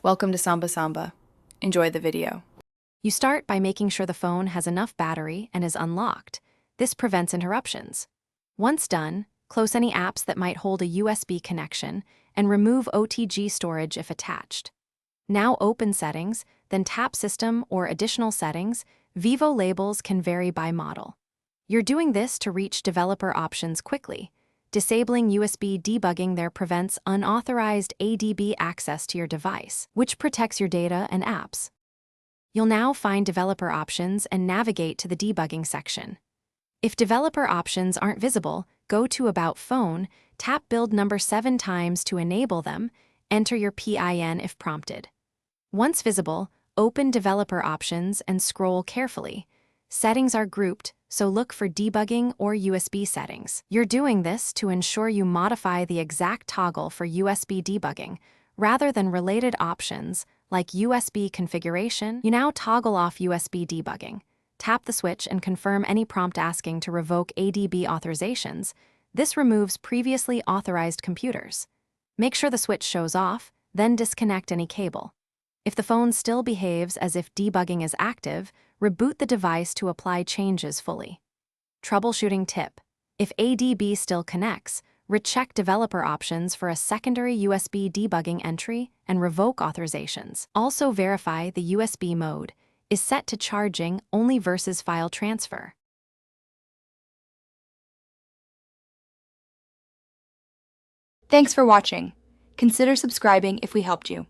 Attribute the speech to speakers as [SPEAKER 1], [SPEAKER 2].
[SPEAKER 1] Welcome to Samba Samba. Enjoy the video.
[SPEAKER 2] You start by making sure the phone has enough battery and is unlocked. This prevents interruptions. Once done, close any apps that might hold a USB connection and remove OTG storage if attached. Now open Settings, then tap System or Additional Settings. Vivo labels can vary by model. You're doing this to reach developer options quickly. Disabling USB debugging there prevents unauthorized ADB access to your device, which protects your data and apps. You'll now find developer options and navigate to the debugging section. If developer options aren't visible, go to About Phone, tap build number 7 times to enable them, enter your PIN if prompted. Once visible, open developer options and scroll carefully. Settings are grouped, so look for debugging or USB settings. You're doing this to ensure you modify the exact toggle for USB debugging, rather than related options like USB configuration. You now toggle off USB debugging. Tap the switch and confirm any prompt asking to revoke ADB authorizations. This removes previously authorized computers. Make sure the switch shows off, then disconnect any cable. If the phone still behaves as if debugging is active, reboot the device to apply changes fully. Troubleshooting tip: if ADB still connects, recheck developer options for a secondary USB debugging entry and revoke authorizations. Also verify the USB mode is set to charging only versus file transfer.
[SPEAKER 1] Thanks for watching. Consider subscribing if we helped you.